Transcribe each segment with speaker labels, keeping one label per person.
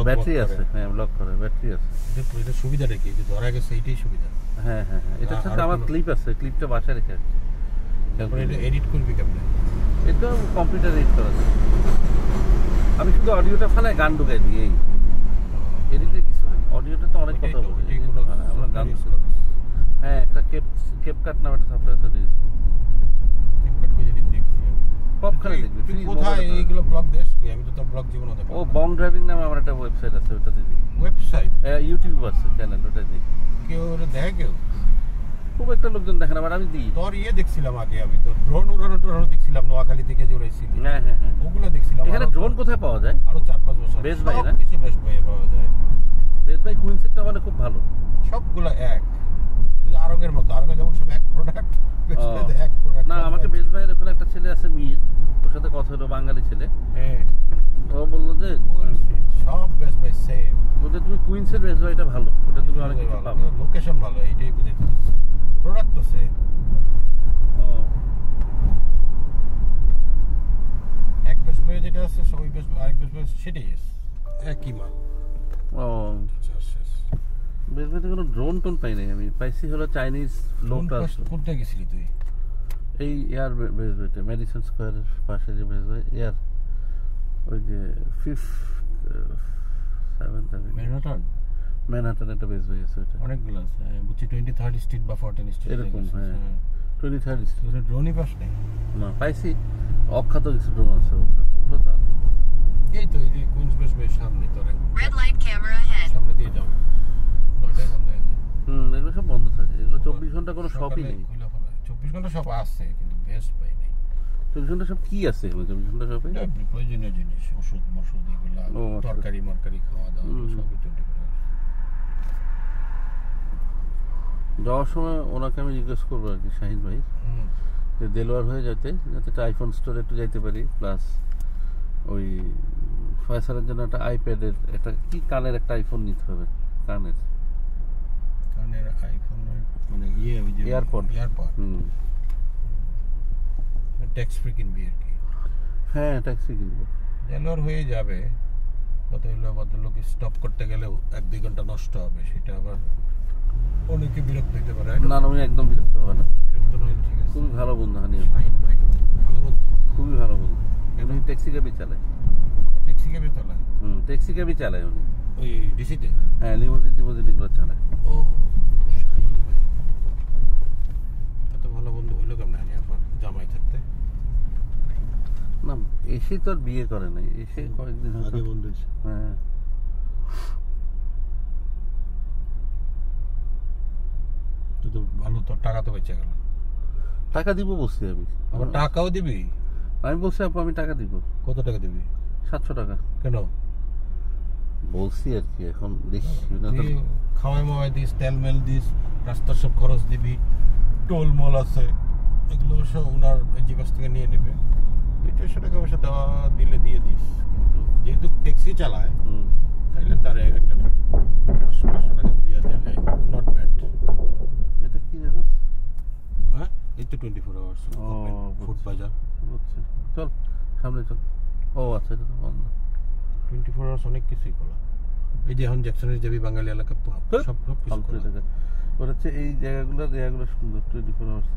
Speaker 1: Battery আছে, হ্যাঁ block করে, ব্যাটারি আছে।
Speaker 2: এটা সুবিধাটা কি, যে ধরা গেছে এইটাই সুবিধা।
Speaker 1: হ্যাঁ হ্যাঁ হ্যাঁ, এটার সাথে আমার ক্লিপ আছে, ক্লিপটা বাসায় রেখে আসছি।
Speaker 2: তারপরে এটা এডিট করবি কেমনে?
Speaker 1: এটা কম্পিউটার এডিট করা যায়। আমি শুধু অডিওটা ফেলায় গান ঢুকাই দিই, এই এডিটে কিছু নেই। অডিওটা তো অনেক কথা বলি, আমরা গান। হ্যাঁ, একটা কেপকাট নামে একটা সফটওয়্যার আছে, ইউজ করি।
Speaker 2: কেপকাট কো যদি দেখছি
Speaker 1: পপখানে দেখবি ফ্রি।
Speaker 2: কোথায় এইগুলো ব্লগ দেশ কি? আমি তো তোর ব্লগ জীবনে দেখব।
Speaker 1: ও বং ড্রাইভিং নামে আমার একটা ওয়েবসাইট আছে, ওটাতে দিই।
Speaker 2: ওয়েবসাইট?
Speaker 1: ইউটিউব আছে চ্যানেল, ওটা দিই।
Speaker 2: কেউ ওটা দেখে? কেউ
Speaker 1: খুব একটা লোকজন দেখে না, বাট আমি দিই।
Speaker 2: তোর দেখছিলাম আগে, আমি তো ড্রোন উড়ানো দেখছিলাম নোয়াখালী থেকে যে উড়াইছি।
Speaker 1: হ্যাঁ হ্যাঁ হ্যাঁ,
Speaker 2: ওগুলো দেখছিলাম।
Speaker 1: এখানে ড্রোন কোথায় পাওয়া যায়?
Speaker 2: আরো 4-5 বছর
Speaker 1: বেস্ট বাই না?
Speaker 2: কিছু বেস্ট বাই পাওয়া যায়।
Speaker 1: বেস্ট বাই কুইনসেটটা মানে খুব ভালো,
Speaker 2: সবগুলো এক। এটা আরঙের মতো, আরঙে যেমন সব এক প্রোডাক্ট, বেস্ট বাইতে এক প্রোডাক্ট
Speaker 1: না। আমাকে বেস্ট বাইয়ের ওখানে একটা ছেলে আছে মীর, ওর সাথে কথা হলো, বাঙালি ছেলে।
Speaker 2: হ্যাঁ,
Speaker 1: ও বললো যে
Speaker 2: সব বেস্ট বাই সেম।
Speaker 1: বলতে তুমি কুইন্সের বেস্ট বাইটা ভালো, ওটা তুমি অনেক কিছু পাবে,
Speaker 2: লোকেশন ভালো, এইটাই বুঝাইতে। প্রোডাক্ট তো সেম। এক বেস্ট বাই যেটা আছে সবই বেস্ট, আরেক বেস্ট বাই সেটাই আছে, একই মাল।
Speaker 1: ও বেস্ট বাইতে কোনো ড্রোন টোন পাই নাই আমি, পাইছি হলো চাইনিজ লোকটা।
Speaker 2: কোনটা গেছিলি তুই?
Speaker 1: এই এয়ার বেস্ট বাইতে, মেডিসন স্কোয়ারের পাশে যে বেস্ট বাই এয়ার, ওই যে 5th Avenue ম্যানহাটন একটা বেস্ট বাই আছে, ওটা
Speaker 2: অনেকগুলো আছে বুঝছি। 23rd স্ট্রিট বা 14th স্ট্রিট
Speaker 1: এরকম। হ্যাঁ, 23rd স্ট্রিট।
Speaker 2: ড্রোনই পাস নাই?
Speaker 1: না, পাইছি অখ্যাত কিছু ড্রোন আছে, ওগুলো তো
Speaker 2: এই তো এই যে কুইন্স বেস্ট বাই সামনে, তোরে
Speaker 3: রেড লাইট ক্যামেরা হেড
Speaker 2: সামনে দিয়ে যাও, 9টায় বন্ধ হয়ে যায়।
Speaker 1: এগুলো সব বন্ধ থাকে, এগুলো 24 ঘন্টা কোনো শপই নেই।
Speaker 2: 24 ঘন্টা সব আছে, কিন্তু বেস্ট বাই নেই।
Speaker 1: 24 ঘন্টা সব কি আছে এগুলো 24 ঘন্টা শপে?
Speaker 2: প্রয়োজনীয় জিনিস, ওষুধ মষুধ এগুলো, তরকারি মরকারি, খাওয়া দাওয়া সবই 24 ঘন্টা।
Speaker 1: যাওয়ার সময় ওনাকে আমি রিকোয়েস্ট করবো আর কি, শাহিন ভাই, যে দেলোয়ার হয়ে যাতে একটা আইফোন স্টোরে একটু যাইতে পারি, প্লাস ওই ফয়সালের জন্য একটা আইপ্যাডের একটা কি কানের একটা আইফোন নিতে হবে, কানের
Speaker 2: আইফোন মানে ওই যে
Speaker 1: এয়ারপড।
Speaker 2: ট্যাক্স ফ্রি কিনবি আর কি?
Speaker 1: হ্যাঁ, ট্যাক্সি কিনবো।
Speaker 2: দেলোয়ার হয়ে যাবে, কত হলো ভদ্রলোক স্টপ করতে গেলেও 1-2 ঘন্টা নষ্ট হবে, সেটা আবার অনেকে বিরক্ত হইতে পারে।
Speaker 1: না না, আমি একদম বিরক্ত হবে না,
Speaker 2: বিরক্ত নয়, ঠিক আছে।
Speaker 1: খুবই ভালো বন্ধু হানি
Speaker 2: শাহিন ভাই ভালো বন্ধু,
Speaker 1: খুবই ভালো বন্ধু। উনি ট্যাক্সি ক্যাবই চালায়।
Speaker 2: ট্যাক্সি ক্যাবে চালায়?
Speaker 1: ট্যাক্সি ক্যাবই চালায় উনি,
Speaker 2: ওই ডিসিতে?
Speaker 1: হ্যাঁ, লিমোজিন টিমোজিন এগুলো চালায়।
Speaker 2: ও শাহিন ভাই এত ভালো বন্ধু হইলো কেমন? আমি আবার জামাই থাকতে
Speaker 1: না, এসে তো আর বিয়ে করে নাই, এসে কয়েকদিন
Speaker 2: আগে বন্ধু হয়েছে।
Speaker 1: হ্যাঁ,
Speaker 2: তুই তো ভালো, তোর টাকা তো বেঁচে গেল।
Speaker 1: টাকা দিব বলছি আমি,
Speaker 2: আবার টাকাও দিবি?
Speaker 1: আমি বলছি আপু আমি টাকা দিব।
Speaker 2: কত টাকা দিবি?
Speaker 1: 700 টাকা
Speaker 2: কেন?
Speaker 1: বলছি আর কি, এখন দেখি।
Speaker 2: খাওয়াই মাওয়াই দিস, তেল মেল দিস, রাস্তার সব খরচ দিবি, টোল মল আছে, এগুলো সব ওনার যে কাছ থেকে নিয়ে নেবে। 200 টাকা পয়সা দেওয়া দিলে দিয়ে দিস, কিন্তু যেহেতু ট্যাক্সি চালায় তাইলে তার একটা 500 টাকা দিয়ে দিলে নট ব্যাড।
Speaker 1: এটা কি রেস?
Speaker 2: হ্যাঁ, এই তো 24 আওয়ার্স ফুড বাজার।
Speaker 1: বুঝছি, চল সামনে চল। ও আচ্ছা, এটা তো বন্ধ।
Speaker 2: 24 আওয়ার্স অনেক কিছুই খোলা। এই যে এখন জ্যাকসনের যাবি বাঙালি এলাকা, সব কিছু খোলা।
Speaker 1: ওটা হচ্ছে এই জায়গাগুলো সুন্দর, 24 আওয়ার্স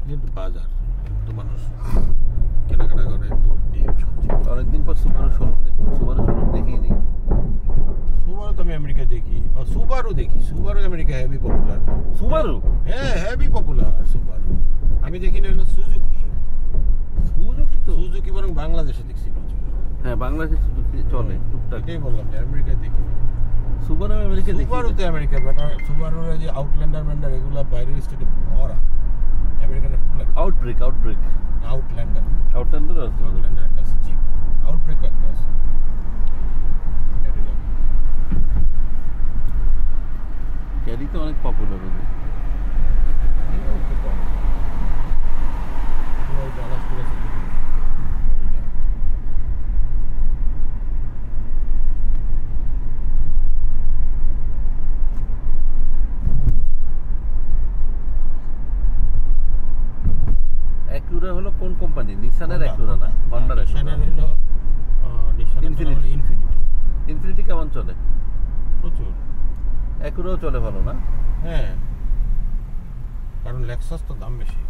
Speaker 2: কিন্তু বাজার তো মানুষ কেনাকাটা করে, দুধ ডিম সবজি।
Speaker 1: অনেকদিন পর সুবারু শোরুম দেখি, সুবারু শোরুম দেখিই নেই।
Speaker 2: সুবারু তো আমি আমেরিকায় দেখি, সুবারু দেখি, সুবারু আমেরিকা হেভি পপুলার।
Speaker 1: সুবারু?
Speaker 2: হ্যাঁ, হেভি পপুলার সুবারু। আমি দেখি না হলো সুজুকি। সুজুকি বরং বাংলাদেশে দেখছি প্রচুর।
Speaker 1: হ্যাঁ, বাংলাদেশে সুজুকি চলে টুকটাক।
Speaker 2: এটাই বললাম যে আমেরিকায় দেখি।
Speaker 1: সুবারু আমেরিকা দেখি।
Speaker 2: সুবারুতে আমেরিকা, বাট সুবারুর যে আউটল্যান্ডার ম্যান্ডার এগুলো বাইরের স্টেটে ভরা। আমেরিকান
Speaker 1: আউটব্রেক
Speaker 2: আউটল্যান্ডার
Speaker 1: আছে,
Speaker 2: একটা আছে, জিপ আউটব্রেক একটা আছে।
Speaker 1: ক্যারি তো অনেক পপুলার ওদের। অ্যাকুরা হলো কোন কোম্পানি? নিসানের অ্যাকুরা না, হন্ডার।
Speaker 2: নিসানের হলো ইনফিনিটি।
Speaker 1: ইনফিনিটি কেমন চলে
Speaker 2: প্রচুর।
Speaker 1: অ্যাকুরাও চলে ভালো না?
Speaker 2: হ্যাঁ, কারণ লেক্সাস তো দাম বেশি।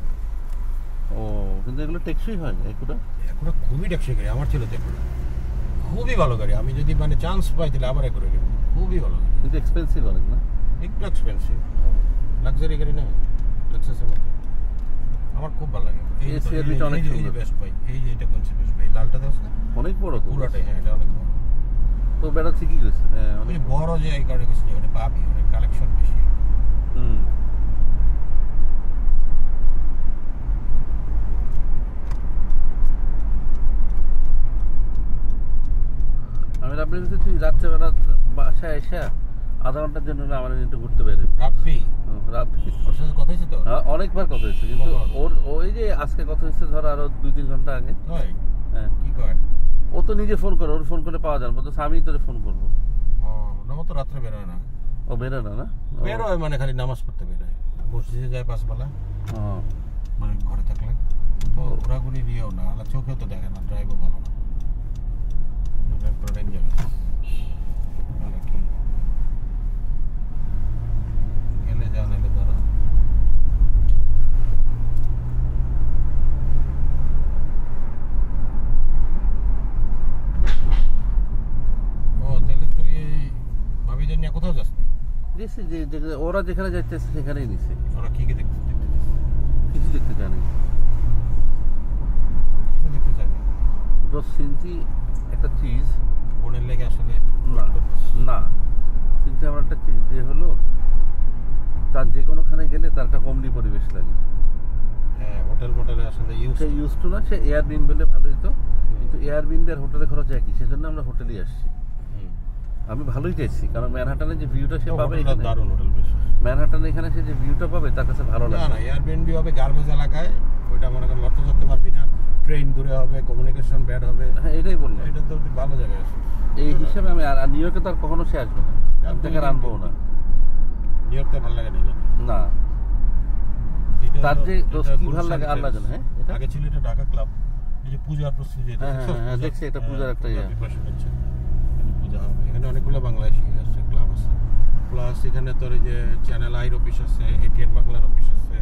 Speaker 1: ও, কিন্তু এগুলো টেকসই হয় অ্যাকুরা?
Speaker 2: একুরা খুবই টেকসই গাড়ি, আমার ছিল তো একুরা, খুবই ভালো গাড়ি। আমি যদি মানে চান্স পাই তাহলে আবার একুরা কিনবো, খুবই ভালো গাড়ি।
Speaker 1: কিন্তু এক্সপেন্সিভ অনেক না?
Speaker 2: একটু এক্সপেন্সিভ, লাক্সারি গাড়ি না, লেক্সাসের মতো। আমার খুব ভালো লাগে। এই
Speaker 1: এই CR-V টা অনেক সুন্দর।
Speaker 2: বেস্ট ভাই, এই যে এটা কোনছে বেস্ট ভাই, লালটা দেখছ না?
Speaker 1: অনেক বড় তো
Speaker 2: পুরাটাই, হ্যাঁ এটা অনেক বড়।
Speaker 1: তো বেড়া ঠিকই গেছে। হ্যাঁ,
Speaker 2: ওই
Speaker 1: অনেক
Speaker 2: বড় যে এই কারণে গেছে, ওটা পাবি, অনেক কালেকশন বেশি।
Speaker 1: হুম। আমি রাব্বি বলছি তুই রাত্রেবেলা বাসায় এসে আধা ঘন্টার জন্য আমার একটু ঘুরতে বেরে।
Speaker 2: রাব্বি,
Speaker 1: রাব্বি
Speaker 2: ওর সাথে কথা হয়েছে তো?
Speaker 1: হ্যাঁ, অনেকবার কথা হয়েছে, কিন্তু
Speaker 2: কখন?
Speaker 1: ওর ওই যে আজকে কথা হয়েছে ধর আরো 2-3 ঘন্টা আগে।
Speaker 2: তাই?
Speaker 1: হ্যাঁ,
Speaker 2: কি কয়?
Speaker 1: ও তো নিজে ফোন করে, ওর ফোন করে পাওয়া যায় না, বলতো আমি তোরে ফোন করবো।
Speaker 2: ও না, ও তো রাত্রে বেরোয় না।
Speaker 1: ও বেরো না? না
Speaker 2: বেরোয় মানে খালি নামাজ পড়তে বেরোয়, মসজিদে যায় 5 বেলা,
Speaker 1: হ্যাঁ।
Speaker 2: মানে ঘরে থাকলে তো ঘোরাঘুরি দিয়েও না, আলা চোখেও তো দেখে না, ড্রাইভও ভালো না। একটা ডেঞ্জার মানে কি, গেলে যা নাইলে দাঁড়া। ও তাহলে তুই এই ভাবিদের নিয়ে কোথাও যাস না?
Speaker 1: গেছি ওরা যেখানে যাইতেছে সেখানেই নিছি।
Speaker 2: ওরা কি কি দেখতে দেখতে
Speaker 1: কিছু দেখতে জানি,
Speaker 2: কিছু দেখতে চাইনি।
Speaker 1: দশ সিনথি একটা চিজ
Speaker 2: বোনের লেগে আসলে
Speaker 1: না না চিন্তা আমার একটা চিজ যে হলো তার যে কোনোখানে গেলে তার একটা হোমলি পরিবেশ লাগে।
Speaker 2: হ্যাঁ, হোটেল মোটেলে আসলে
Speaker 1: সে ইউজ টু না, সে এয়ারবিএনবি হলে ভালোই তো, কিন্তু এয়ারবিএনবি আর হোটেলে খরচ একই, সেজন্য আমরা হোটেলেই আসছি। আমি ভালোই চাইছি, কারণ ম্যানহাটানে যে ভিউটা সে পাবে,
Speaker 2: দারুণ হোটেল বেশ।
Speaker 1: ম্যানহাটানে এখানে সে যে ভিউটা পাবে তার কাছে ভালো
Speaker 2: না
Speaker 1: লাগে।
Speaker 2: না, এয়ারবিএনবি হবে গার্বেজ এলাকায়, ওইটা মনে করেন লক্ষ্য করতে পারবি না, ট্রেন দূরে হবে, কমিউনিকেশন ব্যাড হবে।
Speaker 1: হ্যাঁ, এটাই বললাম,
Speaker 2: এটা তো ভালো জায়গায় আছে।
Speaker 1: এই হিসেবে আমি আর নিউ ইয়র্কে তো আর কখনো সে আসবে না, আমি তাকে আর আনবো না।
Speaker 2: নিউ ইয়র্কটা ভালো লাগে না,
Speaker 1: না, তার যে দোস্ত কি ভালো লাগে আল্লাহ জানে। হ্যাঁ, এটা
Speaker 2: আগে ছিল এটা ঢাকা ক্লাব, এই যে পূজার প্রস্তুতি,
Speaker 1: হ্যাঁ হ্যাঁ হ্যাঁ, দেখছি এটা পূজার একটা ইয়ে।
Speaker 2: প্রিপারেশন হচ্ছে, পূজা হবে এখানে, অনেকগুলো বাংলাদেশি আছে, ক্লাব আছে, প্লাস এখানে তোর এই যে চ্যানেল আইর অফিস আছে, এটিএন বাংলার অফিস আছে,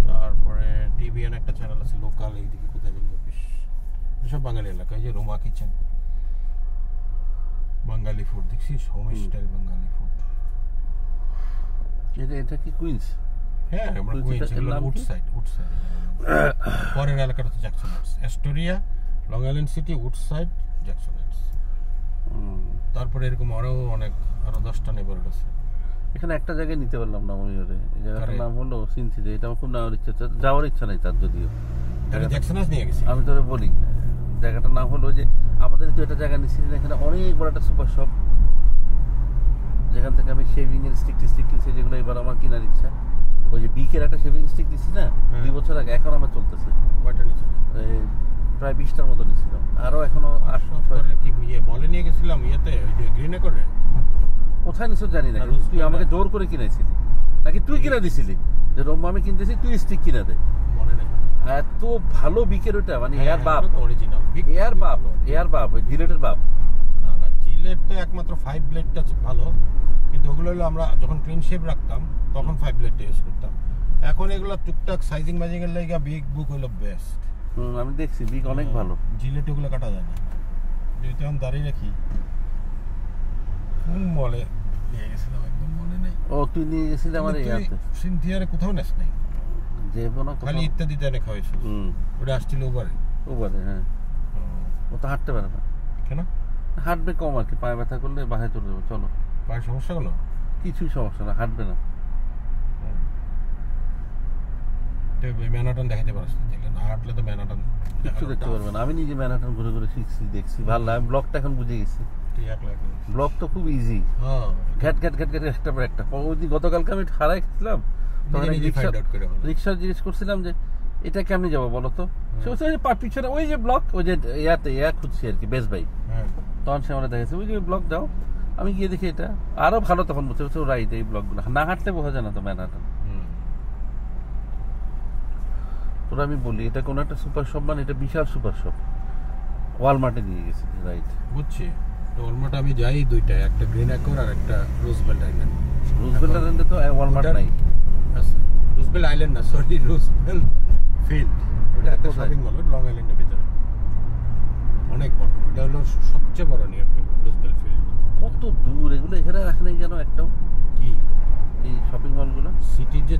Speaker 2: তারপরে টিভিএন একটা চ্যানেল আছে লোকাল, এইদিকে কোথায় জানি অফিস, এসব বাঙালি এলাকা। এই যে রোমা কিচেন, বাঙালি ফুড দেখছিস, হোম স্টাইল বাঙালি ফুড।
Speaker 1: এটা কি কুইন্স?
Speaker 2: হ্যাঁ, আমরা কুইন্স, এগুলো উড সাইড। পরের এলাকাটা তো Jackson Heights, Astoria, Long Island City, Woodside, Jackson Heights. তারপরে এরকম আরো 10টা নেবারহুড আছে।
Speaker 1: এখানে একটা জায়গায় নিতে পারলাম না মনে হয়, এই জায়গাটার
Speaker 2: আরে।
Speaker 1: নাম হলো সিনথিতে। এটা আমার খুব নেওয়ার ইচ্ছা, যাওয়ার ইচ্ছা নাই তার, যদিও
Speaker 2: জ্যাকসন হাইটস নিয়ে গেছি
Speaker 1: আমি তোরে বলি জায়গাটার নাম হলো যে আমাদের তো একটা জায়গা নিচ্ছি, এখানে অনেক বড় একটা সুপার শপ, যেখান থেকে আমি শেভিং এর স্টিক কিনছি, যেগুলো এবার আমার কেনার ইচ্ছা। ওই যে বিকের একটা শেভিং স্টিক দিচ্ছি না 2 বছর আগে, এখন আমার চলতেছে।
Speaker 2: কয়টা নিয়েছি?
Speaker 1: প্রায় 20টার মতো নিচ্ছিলাম, আরো এখনো 8-6
Speaker 2: কি বলে নিয়ে গেছিলাম ইয়েতে, ওই যে গ্রিনে করে।
Speaker 1: কোথায় নিছো জানি না, কিন্তু তুই আমাকে জোর করে কিনাইছিলি নাকি তুই কিনা দিছিলি যে রোম্মা আমি কিনতেছি, তুই স্টিক কিনা দে।
Speaker 2: মনে নেই।
Speaker 1: এত ভালো বিকের ওটা, মানে এয়ার বাপ,
Speaker 2: অরিজিনাল
Speaker 1: এয়ার বাপ ওই জিলেটের বাপ।
Speaker 2: না না, জিলেট তো একমাত্র 5 ব্লেডটা ভালো, কিন্তু ওগুলো হলো আমরা যখন ক্লিন শেভ রাখতাম তখন 5 ব্লেডটা ইউজ করতাম। এখন এগুলো টুকটাক সাইজিং ম্যাজিং এর লাগা বিগ বুক হলো বেস্ট।
Speaker 1: আমি দেখছি বিগ অনেক ভালো।
Speaker 2: জিলেট ওগুলো কাটা যায় না। যেহেতু আমি দাঁড়িয়ে রাখি, কোন মলে নিয়ে গেছিলাম একদম মনে নেই।
Speaker 1: ও, তুই নিয়ে গেছিলি আমার ইয়াতে
Speaker 2: সিনথিয়ারে কোথাও নেস নাই,
Speaker 1: যে কোনো
Speaker 2: খালি ইত্যাদিতে এনে খাওয়াইছিস। ওটা আসছিল ওভারে।
Speaker 1: হ্যাঁ, ও তো হাঁটতে পারে না।
Speaker 2: কেন?
Speaker 1: হাঁটবে কম আর কি, পায়ে ব্যথা করলে বাসায় চলে যাবো। চলো,
Speaker 2: পায়ের সমস্যা কোনো
Speaker 1: কিছুই সমস্যা না, হাঁটবে না।
Speaker 2: ম্যানহাটন দেখাতে পারছ না, দেখলে না হাঁটলে তো ম্যানহাটন
Speaker 1: কিছু দেখতে পারবে না। আমি নিজে ম্যানহাটন ঘুরে ঘুরে শিখছি, দেখছি, ভালো লাগে। আমি ব্লগটা এখন বুঝে গেছি, ব্লগ তো খুব ইজি, ঘ্যাট ঘ্যাট ঘ্যাট ঘ্যাট একটা পর একটা। ওই দিন গতকালকে আমি হারাই খেয়েছিলাম, তখন আমি রিক্সা জিজ্ঞেস করছিলাম যে এটা কেমনি যাবো বলো তো, সে বলছে পিছনে ওই যে ব্লক, ওই যে ইয়া খুঁজছি আর কি, বেস্ট বাই। তখন সে আমরা দেখেছি ওই যে ব্লক যাও, আমি গিয়ে দেখি এটা আরো ভালো। তখন বলছে রাইট, এই ব্লকগুলো না হাঁটতে বোঝা যায় না তো ম্যানহাটন। তোরা আমি বলি এটা কোনো একটা সুপার শপ, মানে এটা বিশাল সুপার শপ, ওয়ালমার্টে দিয়ে গেছি। রাইট,
Speaker 2: বুঝছি। ওয়ালমার্ট আমি যাই দুইটা, একটা গ্রিন অ্যাকর আর একটা রুজভেল্ট আইল্যান্ড।
Speaker 1: রুজভেল্ট আইল্যান্ডে তো ওয়ালমার্ট নাই।
Speaker 2: আচ্ছা, রুজভেল্ট আইল্যান্ড না, সরি, রুজভেল্ট ফিল্ড। ওটা একটা শপিং মল, লং আইল্যান্ডের ভিতরে, অনেক বড়। এটা হলো সবচেয়ে বড় নিউ ইয়র্কের রুজভেল্ট ফিল্ড।
Speaker 1: কত দূর এগুলো, এখানে রাখে নাই কেন একটাও?
Speaker 2: কি
Speaker 1: এই শপিং মলগুলো,
Speaker 2: সিটির যে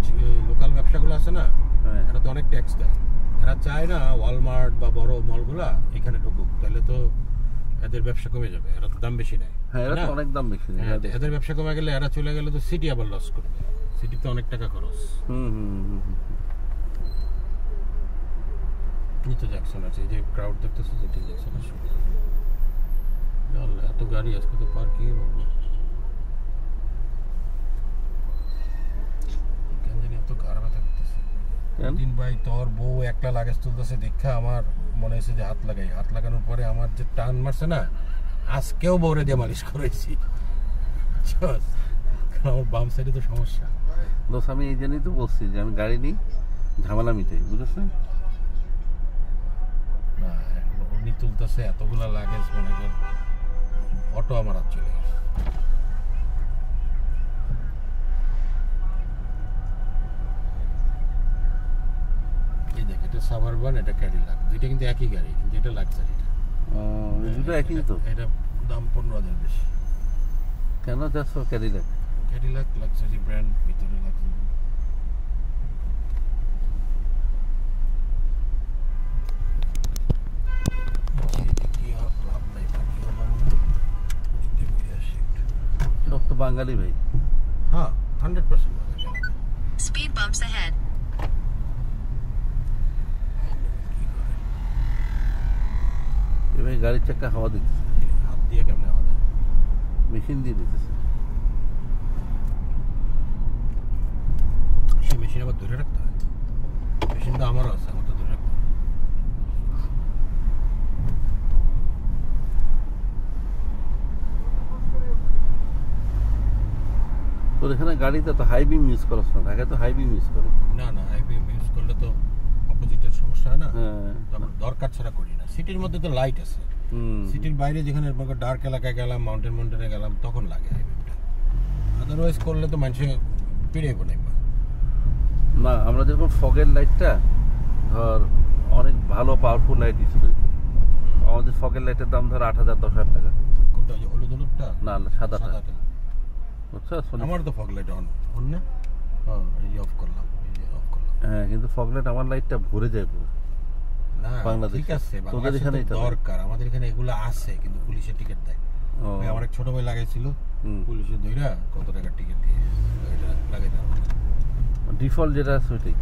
Speaker 2: লোকাল ব্যবসাগুলো আছে না,
Speaker 1: হ্যাঁ,
Speaker 2: এরা তো অনেক ট্যাক্স দেয়। এরা চায় না ওয়ালমার্ট বা বড় মলগুলা এখানে ঢুকুক, তাহলে তো এদের ব্যবসা কমে যাবে। এরা তো দাম বেশি নেয়।
Speaker 1: হ্যাঁ, এরা তো অনেক দাম বেশি নেয়।
Speaker 2: হ্যাঁ, এদের ব্যবসা কমে গেলে এরা চলে গেলে তো সিটি আবার লস করবে। সিটিতে অনেক টাকা খরচ। এই তো জ্যাকসন আছে, এই যে ক্রাউড দেখতেছো, যেটি জ্যাকসন আছে। এত গাড়ি আজকে তো পার্কিং এ পাবো। কেন জানি এত গাড় ব্যথা করতেছে। দিন ভাই, তোর বউ একলা লাগেজ তুলতেছে দেখা আমার মনে হয়েছে যে হাত লাগাই। হাত লাগানোর পরে আমার যে টান মারছে না, আজকেও বউরে দিয়ে মালিশ করেছি। আমার বাম সাইডে তো সমস্যা।
Speaker 1: দোষ, আমি এই জন্যই তো বলছি যে আমি গাড়ি নিই, ঝামেলা মিটাই, বুঝেছেন?
Speaker 2: না, উনি তুলতেছে এতগুলা লাগেজ, মনে কর অটো আমার হাত চলে গেছে। এই দেখ, এটা সাবারবান, এটা ক্যাডিলাক, দুইটা কিন্তু একই গাড়ি, কিন্তু এটা লাক্সারি।
Speaker 1: দুটো একই তো।
Speaker 2: এটা দাম 15,000 বেশি।
Speaker 1: কেন যাচ্ছ ক্যাডিলাক?
Speaker 2: ক্যাডিলাক লাক্সারি ব্র্যান্ড, ভিতরে লাক্সারি।
Speaker 1: সব তো বাঙালি ভাই।
Speaker 2: হ্যাঁ, 100% বাঙালি।
Speaker 3: Speed bumps ahead.
Speaker 1: এবার গাড়ির চাকা হাওয়া দিতেছে,
Speaker 2: হাত দিয়ে কেমনে হাওয়া দেয়?
Speaker 1: মেশিন দিয়ে দিতেছে।
Speaker 2: সেই মেশিন আবার ধরে রাখতে হয়। মেশিন তো আমারও আছে, আমার তো ধরে রাখতে হয়।
Speaker 1: তোর এখানে গাড়িতে তো হাই বিম ইউজ করছ না, ঢাকায় তো হাই বিম ইউজ করে।
Speaker 2: না না, হাইবিম ইউজ করলে তো অপোজিটের সমস্যা হয় না।
Speaker 1: হ্যাঁ,
Speaker 2: আমরা দরকার ছাড়া করি না। সিটির মধ্যে তো লাইট আছে। সিটির বাইরে যেখানে ডার্ক এলাকায় গেলাম, মাউন্টেনে গেলাম, তখন লাগে হাইবিমটা। আদারওয়াইজ করলে তো মানুষে পিড়ে বনে।
Speaker 1: না, আমরা যেরকম ফগের লাইটটা ধর অনেক ভালো পাওয়ারফুল লাইট ইউজ করি। আমাদের ফগের লাইটের দাম ধর 8,000 10,000 টাকা।
Speaker 2: কোনটা, ওই হলুদ হলুদটা?
Speaker 1: না, সাদাটা।
Speaker 2: সাদাটা।
Speaker 1: বুঝছো?
Speaker 2: আমার তো ফগ লাইট অন না। হ্যাঁ, এই যে অফ করলাম, এই যে অফ করলাম।
Speaker 1: হ্যাঁ, কিন্তু ফগ লাইট আমার লাইটটা ভরে যায় পুরো।
Speaker 2: না,
Speaker 1: বাংলাদেশে।
Speaker 2: ঠিক আছে,
Speaker 1: তোদের
Speaker 2: বাংলাদেশে
Speaker 1: এখানে
Speaker 2: তো
Speaker 1: এটা
Speaker 2: দরকার। আমাদের এখানে এগুলো আছে, কিন্তু পুলিশের টিকিট দেয়। ওই আমার এক ছোট ভাই লাগাইছিল, পুলিশে ধইরা কত টাকার টিকিট দিয়ে এটা লাগাইতে হবে।
Speaker 1: ডিফল্ট যেটা আছে ওইটাই।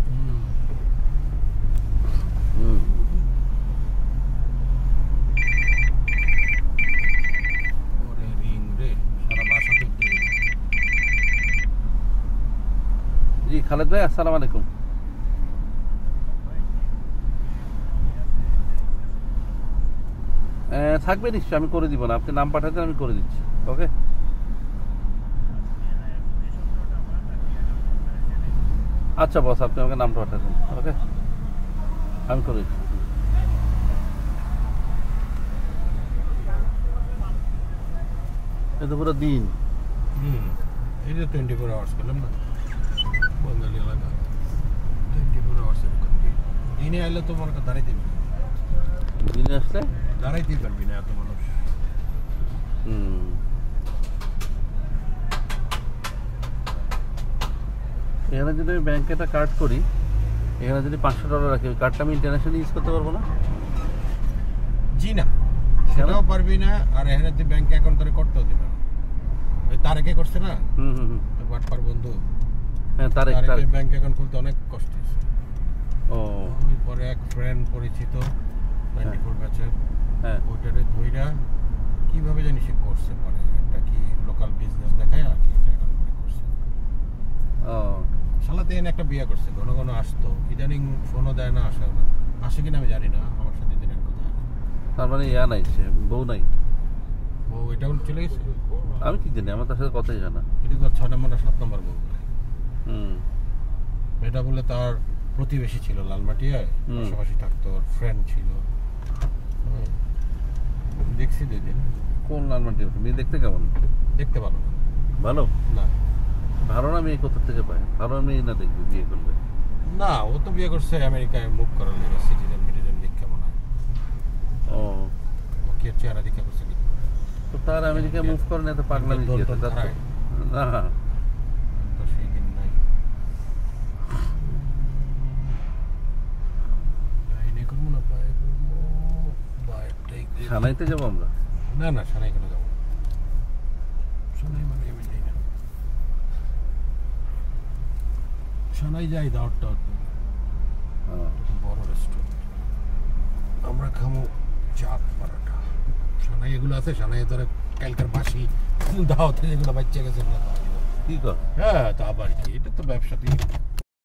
Speaker 2: ওরে রিং রে, সারা বাসা তো উঠতে গেল।
Speaker 1: জি খালেদ ভাই, আসসালামু আলাইকুম। থাকবে নিশ্চয়, আমি করে দিব না। আপনি নাম পাঠাতেন, আমি করে দিচ্ছি। ওকে, আচ্ছা বস, আপনি আমাকে নামটা পাঠাতেন। ওকে, আমি করে দিচ্ছি। এটা পুরো দিন।
Speaker 2: এই যে 24 আওয়ার্স করলাম না, বাঙালি এলাকা 24 আওয়ার্স এরকম। দিনে আইলে তো মনে কর দাঁড়াইতে পারবি,
Speaker 1: দিনে আসলে
Speaker 2: দাঁড়াইতেই পারবি না, এত মানুষ।
Speaker 1: এখানে যদি আমি ব্যাংকে একটা কার্ড করি, এখানে যদি $500 রাখি, ওই কার্ডটা আমি ইন্টারন্যাশনালি ইউজ করতে পারবো না?
Speaker 2: জি না, সেটাও পারবি না। আর এখানে তুই ব্যাংক অ্যাকাউন্ট করে করতেও দিবে না। ওই তারেকে করছে না, বাটপার বন্ধু,
Speaker 1: হ্যাঁ,
Speaker 2: তারেকের ব্যাংক অ্যাকাউন্ট খুলতে অনেক কষ্ট হয়েছে।
Speaker 1: ও,
Speaker 2: পরে এক ফ্রেন্ড পরিচিত 94 ব্যাচের,
Speaker 1: হ্যাঁ,
Speaker 2: ওইটারে ধইরা কিভাবে জানি সে করছে, পরে একটা কি লোকাল বিজনেস দেখায় আর কি একটা অ্যাকাউন্ট করে করছে।
Speaker 1: ও,
Speaker 2: সালাতে এনে একটা বিয়ে করছে, ঘন ঘন আসতো, ইদানিং ফোনও দেয় না, আসেও না। আসে কিনা আমি জানি না, আমার সাথে দিনের কথা।
Speaker 1: তার মানে ইয়া নাই, সে বউ নাই।
Speaker 2: ও এটাও চলে গেছে,
Speaker 1: আমি কি জানি, আমার তার সাথে কথাই জানা।
Speaker 2: এটা তো 6 নম্বর না 7 নম্বর বউ বলে। এটা বলে তার প্রতিবেশী ছিল লালমাটিয়ায়, পাশাপাশি থাকতো, ফ্রেন্ড ছিল। দেখছি 2 দিন
Speaker 1: কোন লাল মাটি ওঠে? মেয়ে দেখতে কেমন?
Speaker 2: দেখতে ভালো
Speaker 1: ভালো?
Speaker 2: না
Speaker 1: ভালো না? মেয়ে কোথা থেকে পায়? ভালো মেয়ে না দেখবে বিয়ে করবে?
Speaker 2: না, ও তো বিয়ে করছে আমেরিকায় মুভ করার জন্য, সিটিজেন মিটিজেন দেখে মনে হয়।
Speaker 1: ও
Speaker 2: ও কি চেহারা দেখে করছে কি?
Speaker 1: তো তার আমেরিকা মুভ করে না, তো পাগলামি কি আছে? তার তো- না
Speaker 2: তো সেই দিন নাই। বাইরে করবো না, বাইরে করবো, বাইরেটাই করবো।
Speaker 1: সানাইতে যাবো আমরা।
Speaker 2: না না, সানাই কেন যাবো? সানাই মানে আমি যাই না। সানাই যাই দাওয়াত টাওয়াত দিই।
Speaker 1: হ্যাঁ।
Speaker 2: বড় রেস্টুরেন্ট, আমরা খামো চাপ পরোটা। সানাই এগুলো আছে, সানাই ধরে কালকার বাসি দাওয়াতে যেগুলো বাচ্চা গেছে এগুলো খাওয়া যাবে।
Speaker 1: কি কর?
Speaker 2: হ্যাঁ, তা আবার কি, এটা তো ব্যবসাতেই